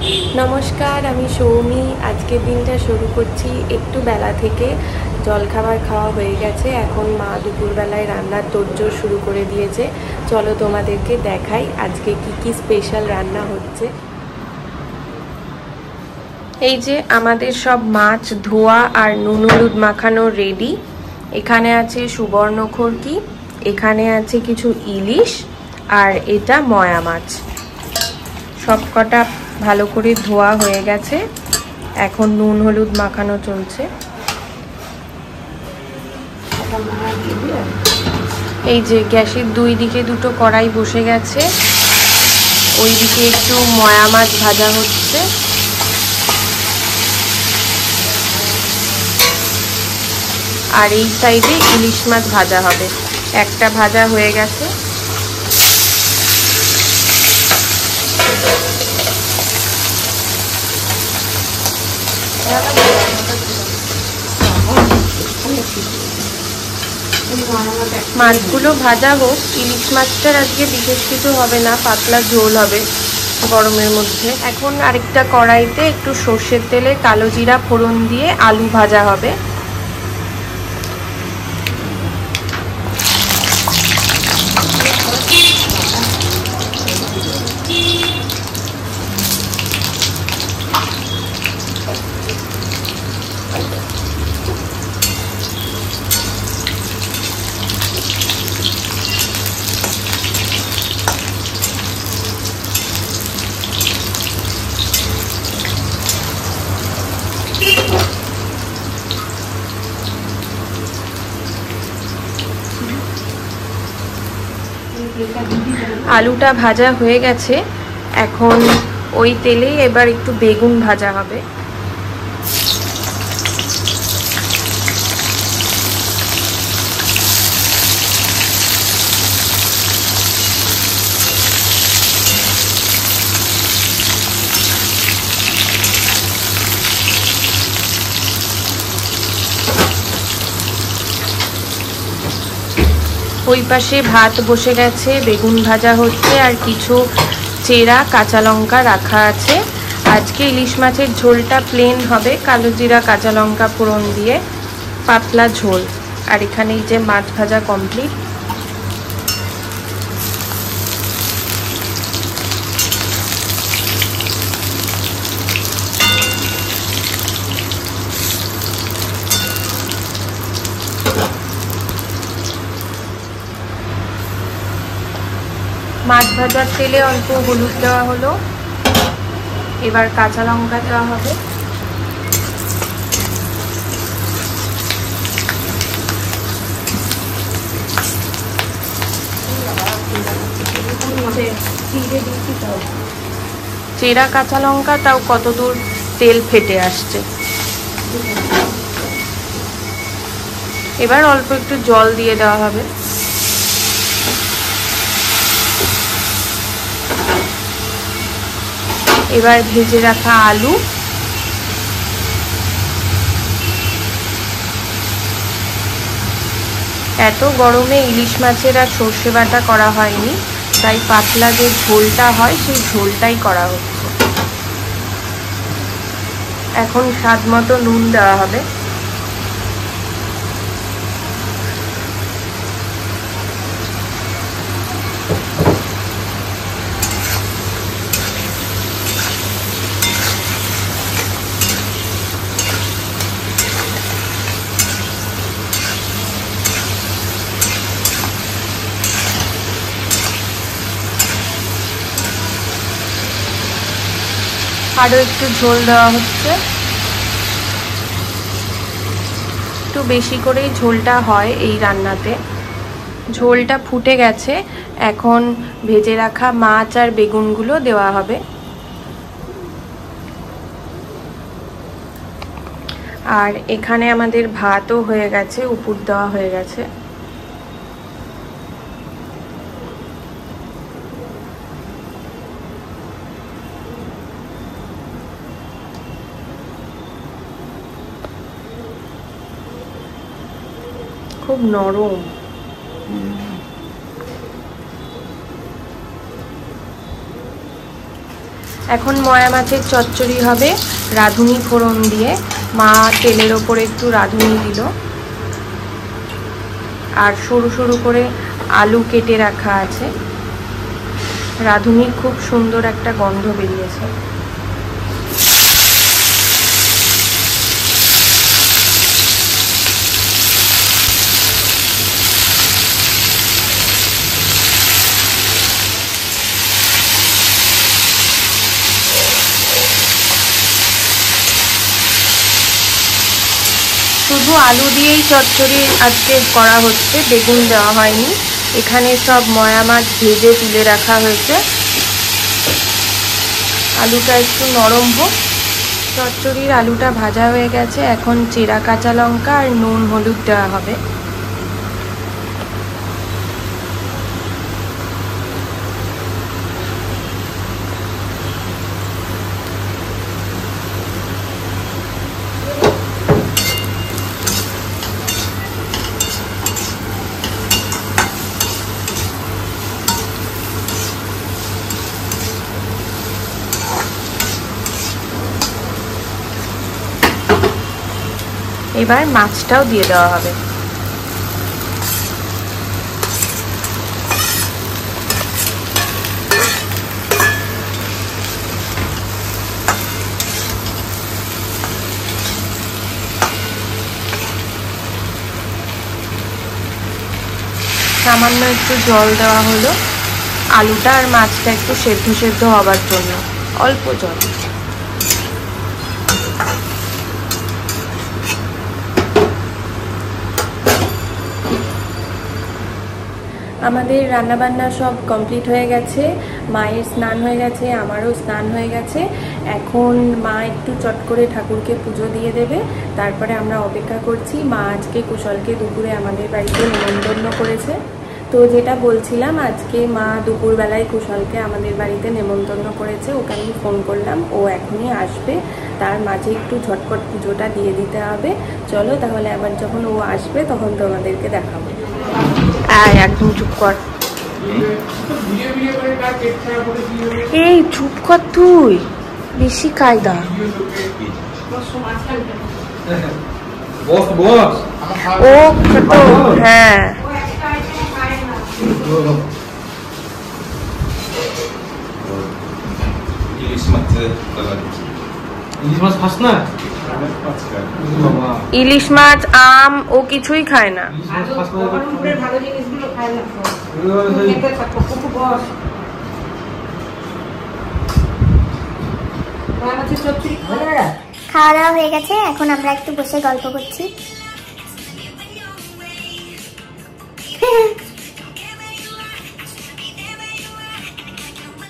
নমস্কার, আমি সৌমি। আজকের দিনটা শুরু করছি একটু বেলা থেকে। জলখাবার খাওয়া হয়ে গেছে, এখন মা দুপুরবেলায় রান্নার তোড়জোড় শুরু করে দিয়েছে। চলো তোমাদেরকে দেখাই আজকে কি কি স্পেশাল রান্না হচ্ছে। এই যে আমাদের সব মাছ ধোয়া আর নুন হলুদ মাখানো রেডি। এখানে আছে সুবর্ণখরকি, এখানে আছে কিছু ইলিশ, আর এটা ময়া মাছ। সব কটা ভালো করে ধোয়া হয়ে গেছে, এখন নুন হলুদ মাখানো চলছে। এই যে গ্যাসের দুই দিকে দুটো কড়াই বসে গেছে, ওই দিকে একটু ময়া মাছ ভাজা হচ্ছে। আর এই সাইডে ইলিশ মাছ ভাজা হবে। একটা ভাজা হয়ে গেছে। মাছগুলো ভাজা হোক। ইলিশ মাছটার আজকে বিশেষ কিছু হবে না, পাতলা ঝোল হবে গরমের মধ্যে। এখন আরেকটা কড়াইতে একটু সর্ষের তেলে কালো জিরা ফোড়ন দিয়ে আলু ভাজা হবে। আলুটা ভাজা হয়ে গেছে, এখন ওই তেলেই এবার একটু বেগুন ভাজা হবে। ওই পাশে ভাত বসে গেছে, বেগুন ভাজা হচ্ছে, আর কিছু চেরা কাঁচা লঙ্কা রাখা আছে। আজকে ইলিশ মাছের ঝোলটা প্লেন হবে, কালো জিরা কাঁচা লঙ্কা ফোড়ন দিয়ে পাতলা ঝোল। আর এখানে এই যে মাছ ভাজা কমপ্লিট। মাছ ভাজার তেলে অল্প হলুদ দেওয়া হলো, এবার কাঁচা লঙ্কা দেওয়া হবে। চেরা কাঁচা লঙ্কা, তাও কতদূর তেল ফেটে আসছে। এবার অল্প একটু জল দিয়ে দেওয়া হবে। এবার ভেজে রাখা আলু, এত গরমে ইলিশ মাছের আর সর্ষে বাটা করা হয়নি, তাই পাতলা যে ঝোলটা হয় সেই ঝোলটাই করা হচ্ছে। এখন স্বাদ মতো নুন দেওয়া হবে। আরও একটু ঝোল দেওয়া হচ্ছে, একটু বেশি করেই ঝোলটা হয় এই রান্নাতে। ঝোলটা ফুটে গেছে, এখন ভেজে রাখা মাছ আর বেগুনগুলো দেওয়া হবে। আর এখানে আমাদের ভাতও হয়ে গেছে, উপর দেওয়া হয়ে গেছে। খুব নরম। এখন ময়া মাছের চচ্চড়ি হবে রাঁধুনি ফোড়ন দিয়ে। মা তেলের ওপরে একটু রাঁধুনি দিল, আর সরু সরু করে আলু কেটে রাখা আছে। রাঁধুনির খুব সুন্দর একটা গন্ধ বেরিয়েছে। শুধু আলু দিয়েই চচ্চড়ি আজকে করা হচ্ছে, বেগুন দেওয়া হয়নি। এখানে সব ময়া মাছ ভেজে তুলে রাখা হয়েছে। আলুটা একটু নরম হোক। চচ্চড়ির আলুটা ভাজা হয়ে গেছে, এখন চেরা কাঁচা লঙ্কা আর নুন হলুদ দেওয়া হবে। এবার মাছটাও দিয়ে দেওয়া হবে। সামান্য একটু জল দেওয়া হলো, আলুটা আর মাছটা একটু সেদ্ধ সেদ্ধ হবার জন্য অল্প জল। আমাদের রান্নাবান্না সব কমপ্লিট হয়ে গেছে। মায়ের স্নান হয়ে গেছে, আমারও স্নান হয়ে গেছে। এখন মা একটু চট করে ঠাকুরকে পুজো দিয়ে দেবে, তারপরে আমরা অপেক্ষা করছি। মা আজকে কুশলকে দুপুরে আমাদের বাড়িতে নেমন্তন্ন করেছে। তো যেটা বলছিলাম, আজকে মা দুপুরবেলায় কুশলকে আমাদের বাড়িতে নেমন্তন্ন করেছে। ওকে আমি ফোন করলাম, ও এখনই আসবে। তার মাঝে একটু ঝটপট পুজোটা দিয়ে দিতে হবে। চলো তাহলে আবার যখন ও আসবে তখন তোমাদেরকে দেখাবো। একদম চুপ কর, এই চুপ কর, তুই বেশি কায়দা। ও তো হ্যাঁ, ইলিশ মাছ আম ও কিছুই খায় না। খাওয়া দাওয়া হয়ে গেছে, এখন আমরা একটু বসে গল্প করছি।